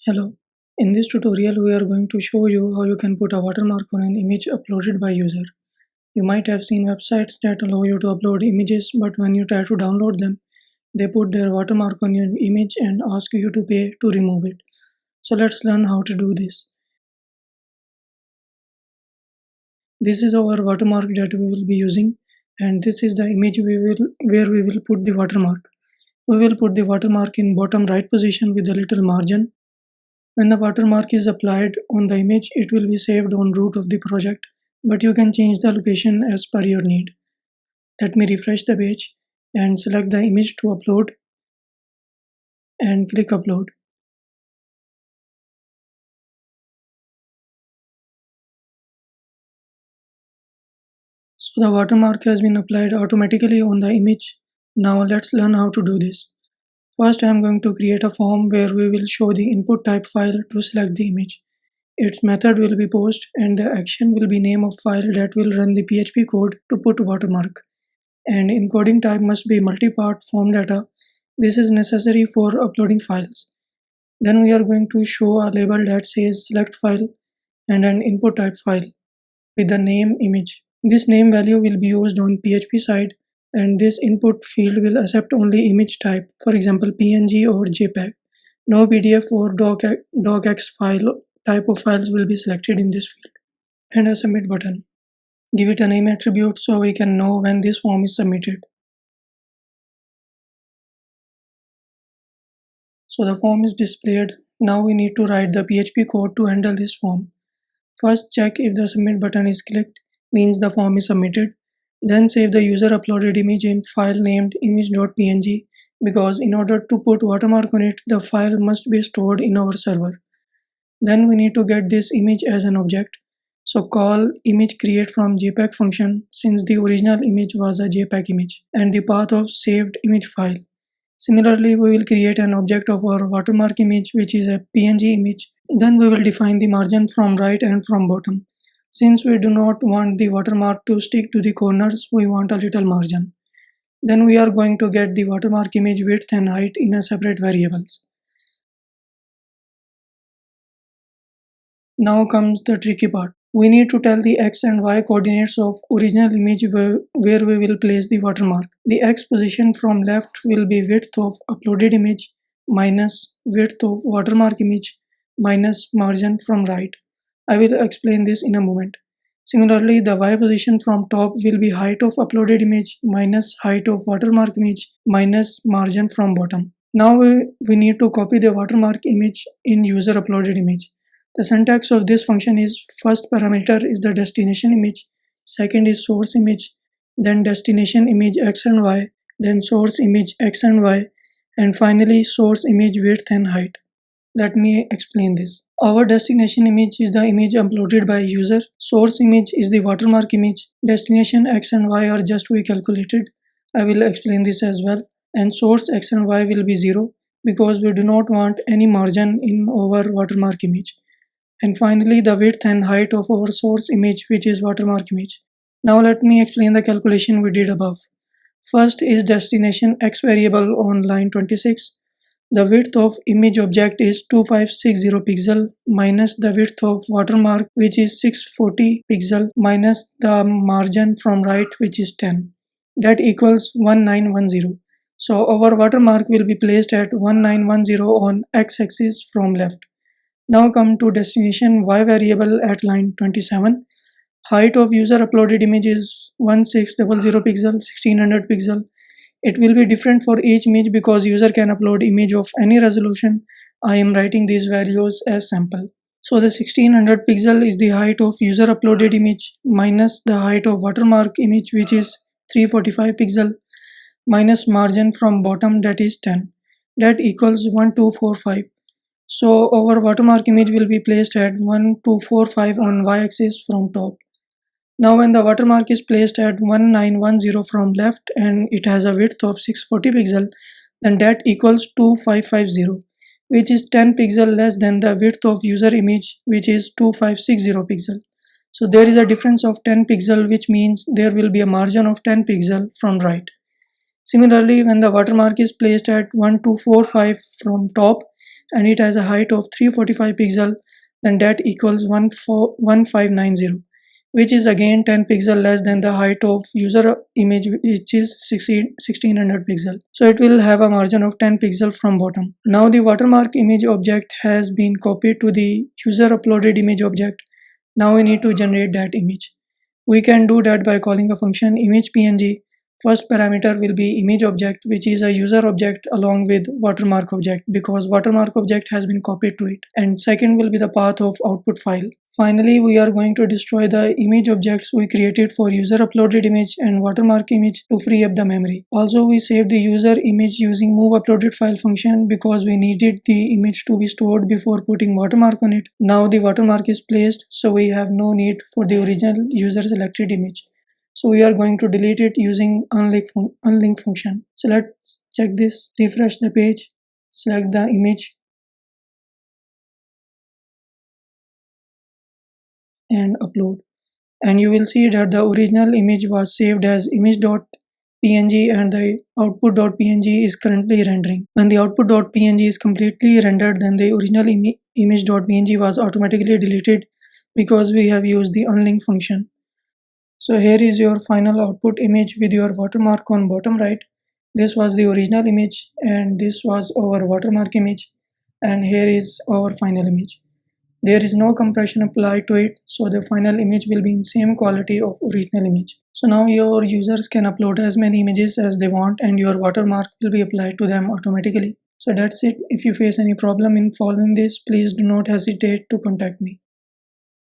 Hello. In this tutorial, we are going to show you how you can put a watermark on an image uploaded by user. You might have seen websites that allow you to upload images, but when you try to download them, they put their watermark on your image and ask you to pay to remove it. So let's learn how to do this. This is our watermark that we will be using, and this is the image where we will put the watermark. We will put the watermark in bottom right position with a little margin. When the watermark is applied on the image, it will be saved on root of the project, but you can change the location as per your need. Let me refresh the page and select the image to upload and click upload. So the watermark has been applied automatically on the image. Now let's learn how to do this. First, I am going to create a form where we will show the input type file to select the image. Its method will be post and the action will be name of file that will run the PHP code to put watermark. And encoding type must be multi-part form data. This is necessary for uploading files. Then we are going to show a label that says select file and an input type file with the name image. This name value will be used on PHP side, and this input field will accept only image type, for example PNG or JPEG. No PDF or docx file type of files will be selected in this field. And a submit button. Give it a name attribute so we can know when this form is submitted. So the form is displayed. Now we need to write the PHP code to handle this form. First, check if the submit button is clicked, means the form is submitted. Then save the user uploaded image in file named image.png, because in order to put watermark on it, the file must be stored in our server. Then we need to get this image as an object. So call image create from JPEG function, since the original image was a JPEG image, and the path of saved image file. Similarly, we will create an object of our watermark image, which is a PNG image. Then we will define the margin from right and from bottom. Since we do not want the watermark to stick to the corners, we want a little margin. Then we are going to get the watermark image width and height in a separate variables. Now comes the tricky part. We need to tell the x and y coordinates of original image where we will place the watermark. The x position from left will be width of uploaded image minus width of watermark image minus margin from right. I will explain this in a moment. Similarly, the y position from top will be height of uploaded image minus height of watermark image minus margin from bottom. Now we need to copy the watermark image in user uploaded image. The syntax of this function is first parameter is the destination image, second is source image, then destination image x and y, then source image x and y, and finally source image width and height. Let me explain this. Our destination image is the image uploaded by user, source image is the watermark image, destination x and y are just we calculated. I will explain this as well, and source x and y will be 0 because we do not want any margin in our watermark image. And finally the width and height of our source image, which is watermark image. Now let me explain the calculation we did above. First is destination x variable on line 26. The width of image object is 2560 pixel minus the width of watermark, which is 640 pixel, minus the margin from right, which is 10. That equals 1910. So our watermark will be placed at 1910 on x-axis from left. Now come to destination y variable at line 27. Height of user uploaded image is 1600 pixel, 1600 pixel. It will be different for each image because user can upload image of any resolution. I am writing these values as sample. So the 1600 pixel is the height of user uploaded image minus the height of watermark image, which is 345 pixel, minus margin from bottom, that is 10. That equals 1245. So our watermark image will be placed at 1245 on y-axis from top. Now when the watermark is placed at 1910 from left and it has a width of 640 pixel, then that equals 2550, which is 10 pixel less than the width of user image, which is 2560 pixel. So there is a difference of 10 pixel, which means there will be a margin of 10 pixel from right. Similarly, when the watermark is placed at 1245 from top, and it has a height of 345 pixel, then that equals 1590, which is again 10 pixel less than the height of user image, which is 1600 pixel. So it will have a margin of 10 pixel from bottom. Now the watermark image object has been copied to the user uploaded image object. Now we need to generate that image. We can do that by calling a function image.png. First parameter will be image object, which is a user object along with watermark object because watermark object has been copied to it. And second will be the path of output file. Finally, we are going to destroy the image objects we created for user uploaded image and watermark image to free up the memory. Also, we saved the user image using move uploaded file function because we needed the image to be stored before putting watermark on it. Now the watermark is placed, so we have no need for the original user selected image. So we are going to delete it using unlink function. So let's check this, refresh the page, select the image and upload. And you will see that the original image was saved as image.png and the output.png is currently rendering. When the output.png is completely rendered, then the original image.png was automatically deleted because we have used the unlink function. So here is your final output image with your watermark on bottom right. This was the original image and this was our watermark image, and here is our final image. There is no compression applied to it, so the final image will be in same quality of original image. So now your users can upload as many images as they want and your watermark will be applied to them automatically. So that's it. If you face any problem in following this, please do not hesitate to contact me.